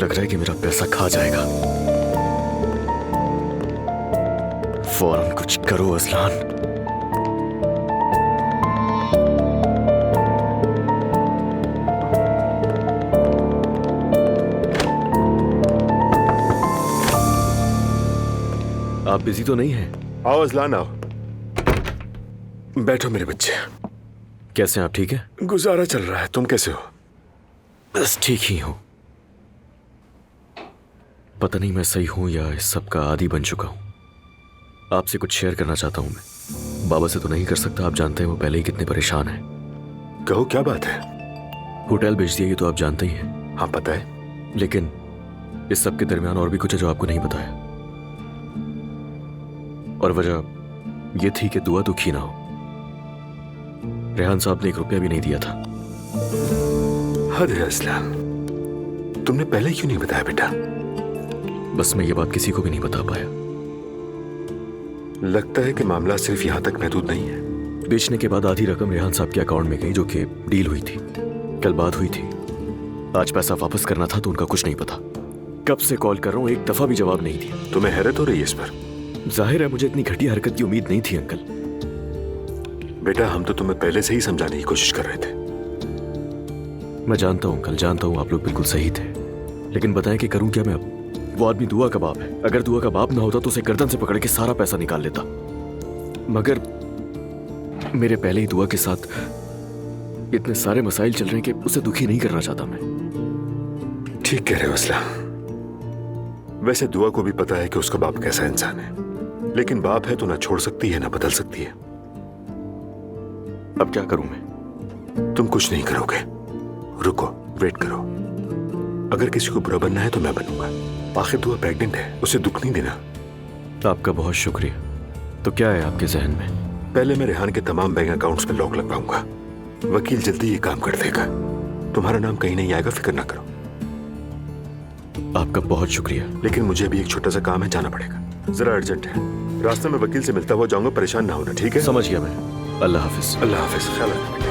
लग रहा है कि मेरा पैसा खा जाएगा। फौरन कुछ करो असलान। आप बिजी तो नहीं हैं? आओ अजलान आओ, बैठो मेरे बच्चे। कैसे हैं आप? ठीक है? गुजारा चल रहा है, तुम कैसे हो? बस ठीक ही हूं। पता नहीं मैं सही हूं या इस सब का आदी बन चुका हूं। आपसे कुछ शेयर करना चाहता हूं मैं। बाबा से तो नहीं कर सकता, आप जानते हैं वो पहले ही कितने परेशान हैं। कहो क्या बात है? होटल बेच दिया ये तो आप जानते ही हैं। हाँ पता है। लेकिन इस सब के दरमियान और भी कुछ है जो आपको नहीं बताया, और वजह यह थी कि दुआ दुखी ना हो। रेहान साहब ने 1 रुपया भी नहीं दिया था। हद है असलान, तुमने पहले क्यों नहीं बताया बेटा? बस मैं ये बात किसी को भी नहीं बता पाया। लगता है कि मामला सिर्फ यहां तक महदूद नहीं है। बेचने के बाद आधी रकम रेहान साहब के अकाउंट में गई, जो कि डील हुई थी, कल बात हुई थी। आज पैसा वापस करना था तो उनका कुछ नहीं पता। कब से कॉल कर रहा हूं, एक दफा भी जवाब नहीं दिया। तुम्हें हैरत हो रही है इस पर? जाहिर है मुझे इतनी घटिया हरकत की उम्मीद नहीं थी अंकल। बेटा हम तो तुम्हें पहले से ही समझाने की कोशिश कर रहे थे। मैं जानता हूं अंकल, जानता हूं आप लोग बिल्कुल सही थे, लेकिन बताएं कि करूं क्या मैं अब? वो आदमी दुआ का बाप है। अगर दुआ का बाप ना होता तो उसे गर्दन से पकड़ के सारा पैसा निकाल लेता। मगर मेरे पहले ही दुआ के साथ इतने सारे मसाइल चल रहे हैं कि उसे दुखी नहीं करना चाहता मैं। ठीक कह रहे हो असला। वैसे दुआ को भी पता है कि उसका बाप कैसा इंसान है, लेकिन बाप है तो ना छोड़ सकती है ना बदल सकती है। अब क्या करूं मैं? तुम कुछ नहीं करोगे, रुको, वेट करो। अगर किसी को बुरा बनना है तो मैं बनूंगा। आखिर दुआ प्रेग्नेंट है, उसे दुख नहीं देना। आपका बहुत शुक्रिया। तो क्या है आपके जहन में? पहले मैं रेहान के तमाम बैंक अकाउंट्स में लॉक लगवाऊंगा। वकील जल्दी ये काम कर देगा। तुम्हारा नाम कहीं नहीं आएगा, फिक्र ना करो। आपका बहुत शुक्रिया। लेकिन मुझे भी एक छोटा सा काम है, जाना पड़ेगा, जरा अर्जेंट है। रास्ते में वकील से मिलता हुआ जाऊंगा, परेशान ना होना, ठीक है? समझ गया मैं। अल्लाह हाफिज। अल्लाह हाफिज, ख्याल रखना।